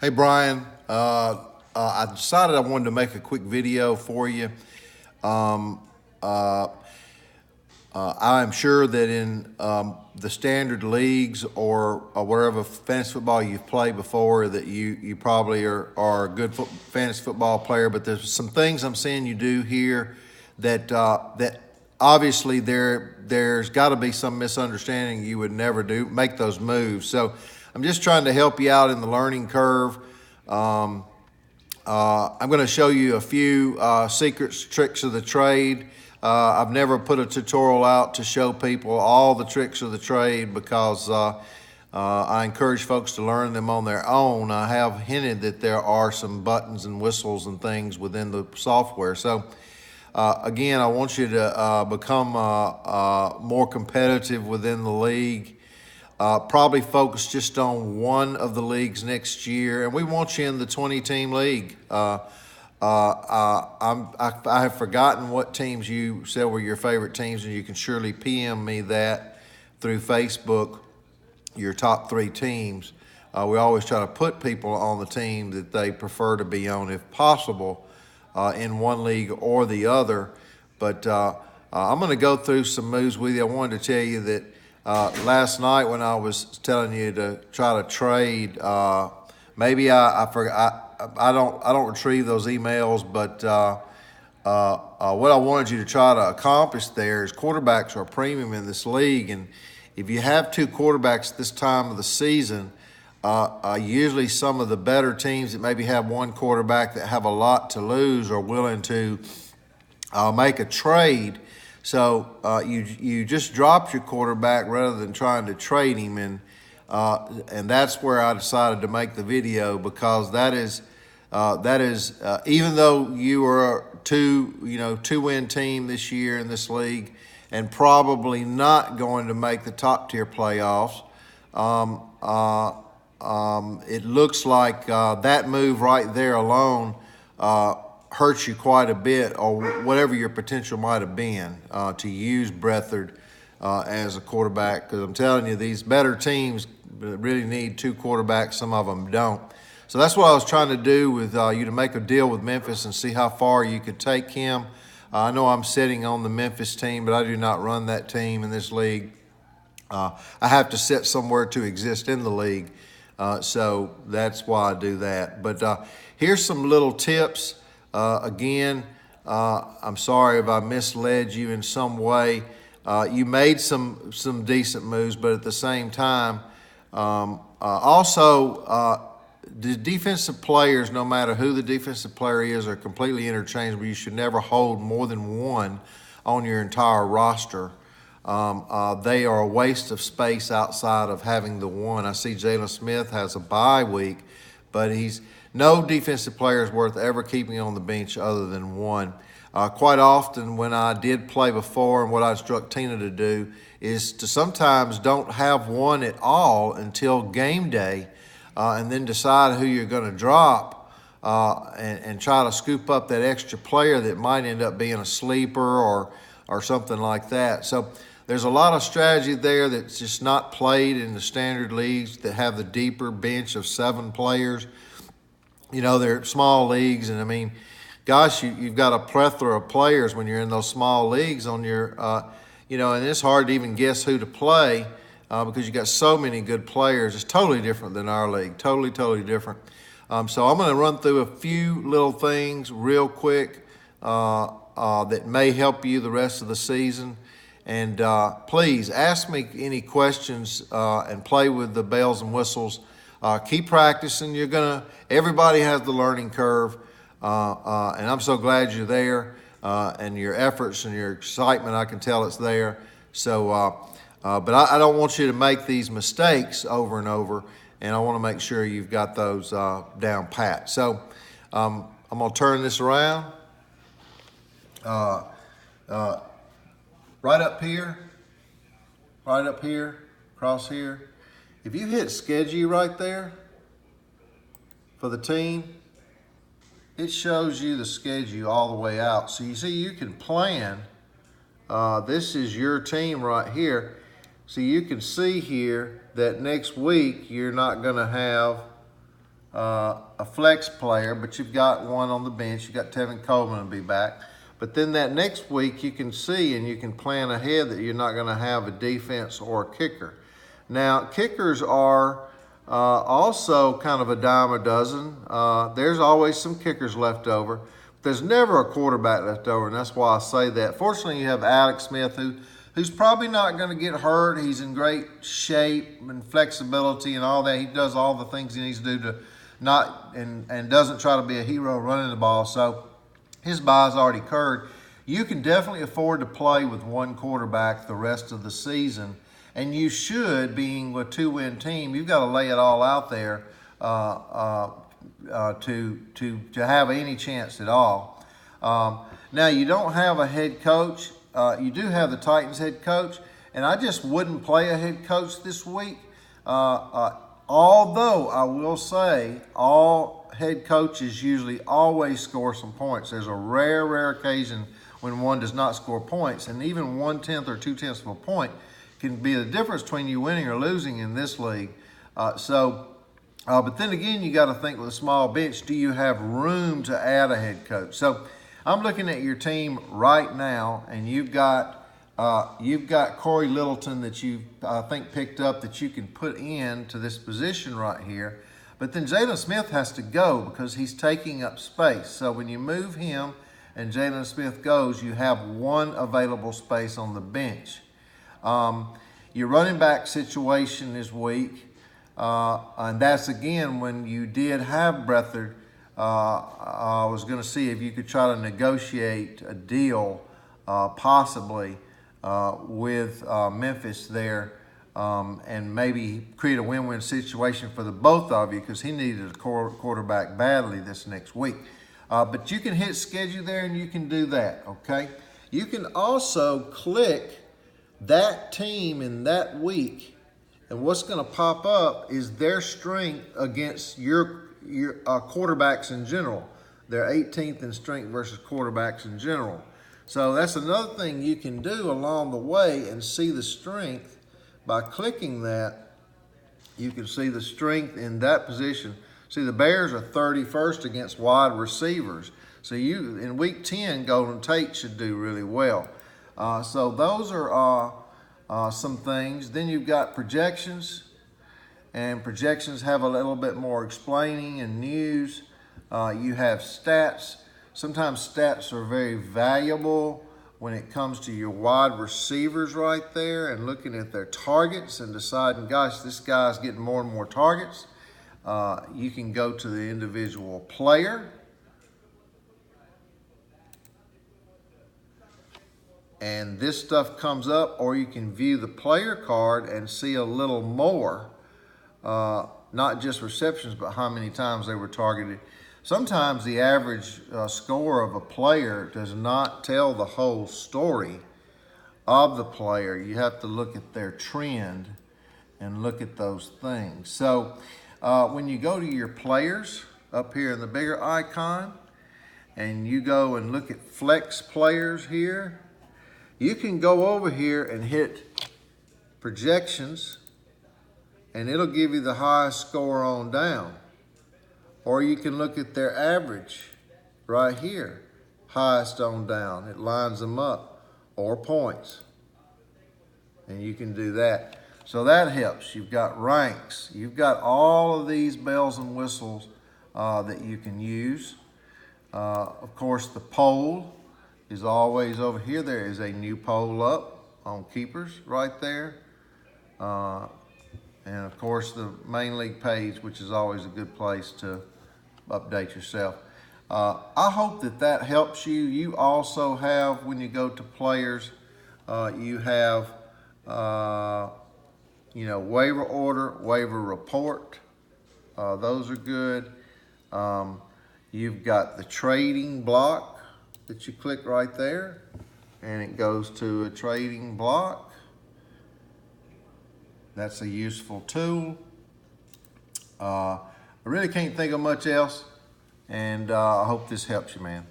Hey Brian, I decided I wanted to make a quick video for you. Um, uh, I'm sure that in the standard leagues or wherever fantasy football you've played before, that you probably are a good fantasy football player. But there's some things I'm seeing you do here that obviously there's got to be some misunderstanding. You would never make those moves. So I'm just trying to help you out in the learning curve. Um, I'm going to show you a few secrets, tricks of the trade. I've never put a tutorial out to show people all the tricks of the trade because I encourage folks to learn them on their own. I have hinted that there are some buttons and whistles and things within the software. So again, I want you to become more competitive within the league. Probably focus just on one of the leagues next year, and we want you in the 20-team league. I have forgotten what teams you said were your favorite teams, and you can surely PM me that through Facebook, your top 3 teams. We always try to put people on the team that they prefer to be on if possible in one league or the other. But I'm going to go through some moves with you. I wanted to tell you that last night when I was telling you to try to trade, maybe I forgot. I don't retrieve those emails, but what I wanted you to try to accomplish there is quarterbacks are a premium in this league, and if you have 2 quarterbacks this time of the season, usually some of the better teams that maybe have 1 quarterback that have a lot to lose are willing to make a trade. So you just dropped your quarterback rather than trying to trade him, and that's where I decided to make the video, because that is even though you are a 2-win team this year in this league and probably not going to make the top tier playoffs, it looks like that move right there alone hurts you quite a bit, or whatever your potential might have been to use Beathard as a quarterback. Because I'm telling you, these better teams really need 2 quarterbacks. Some of them don't. So that's what I was trying to do with you, to make a deal with Memphis and see how far you could take him. I know I'm sitting on the Memphis team, but I do not run that team in this league. I have to sit somewhere to exist in the league. So that's why I do that. But here's some little tips. Again, I'm sorry if I misled you in some way. You made some decent moves, but at the same time, also the defensive players, no matter who the defensive player is, are completely interchangeable. You should never hold more than 1 on your entire roster. They are a waste of space outside of having the 1. I see Jalen Smith has a bye week, but no defensive player is worth ever keeping on the bench other than 1. Quite often when I did play before, and what I instruct Tina to do is to sometimes don't have 1 at all until game day, and then decide who you're going to drop and try to scoop up that extra player that might end up being a sleeper or something like that. So there's a lot of strategy there that's just not played in the standard leagues that have the deeper bench of 7 players. They're small leagues, and I mean, gosh, you've got a plethora of players when you're in those small leagues on your, and it's hard to even guess who to play because you got so many good players. It's totally different than our league, totally different. So I'm going to run through a few little things real quick that may help you the rest of the season. And please ask me any questions and play with the bells and whistles. Keep practicing. Everybody has the learning curve, and I'm so glad you're there, and your efforts and your excitement, I can tell it's there. So, but I don't want you to make these mistakes over and over, and I want to make sure you've got those down pat. So I'm going to turn this around. Right up here, across here. If you hit schedule right there for the team, it shows you the schedule all the way out. So you see, you can plan. This is your team right here. So you can see here that next week you're not going to have a flex player, but you've got one on the bench. You've got Tevin Coleman to be back. But then that next week you can see and you can plan ahead that you're not going to have a defense or a kicker. Now, kickers are also kind of a dime a dozen. There's always some kickers left over. There's never a quarterback left over, and that's why I say that. Fortunately, you have Alex Smith, who's probably not going to get hurt. He's in great shape and flexibility and all that. He does all the things he needs to do to not and doesn't try to be a hero running the ball. So his bye's already occurred. You can definitely afford to play with one quarterback the rest of the season. And you should, being a 2-win team, you've got to lay it all out there to have any chance at all. Now, you don't have a head coach. You do have the Titans head coach, and I just wouldn't play a head coach this week. Although I will say all head coaches usually always score some points. There's a rare occasion when one does not score points, and even 1/10 or 2/10 of a point can be the difference between you winning or losing in this league. But then again, you got to think with a small bench, do you have room to add a head coach? So I'm looking at your team right now, and you've got Corey Littleton that you I think picked up that you can put into this position right here. But then Jalen Smith has to go because he's taking up space. So when you move him and Jalen Smith goes, you have one available space on the bench. Your running back situation is weak, and that's again when you did have Beathard. I was going to see if you could try to negotiate a deal, possibly with Memphis there, and maybe create a win-win situation for the both of you because he needed a quarterback badly this next week. But you can hit schedule there, and you can do that. Okay. You can also click that team in that week, and what's going to pop up is their strength against your quarterbacks in general. They're 18th in strength versus quarterbacks in general. So that's another thing you can do along the way and see the strength. By clicking that, you can see the strength in that position. See, the Bears are 31st against wide receivers. So you in week 10, Golden Tate should do really well. So those are some things. Then you've got projections, and projections have a little bit more explaining and news. You have stats. Sometimes stats are very valuable when it comes to your wide receivers right there and looking at their targets and deciding, gosh, this guy's getting more and more targets. You can go to the individual player. And this stuff comes up, or you can view the player card and see a little more, not just receptions, but how many times they were targeted. Sometimes the average score of a player does not tell the whole story of the player. You have to look at their trend and look at those things. So when you go to your players up here in the bigger icon, and you go and look at flex players here, you can go over here and hit projections, and it'll give you the highest score on down. Or you can look at their average right here, highest on down. It lines them up, or points. And you can do that. So that helps. You've got ranks. You've got all of these bells and whistles that you can use. Of course, the poll is always over here. There is a new poll up on keepers right there. And of course the main league page, which is always a good place to update yourself. I hope that helps you. You also have, when you go to players, you have, waiver order, waiver report. Those are good. You've got the trading block that you click right there, and it goes to a trading block. That's a useful tool. I really can't think of much else, and I hope this helps you, man.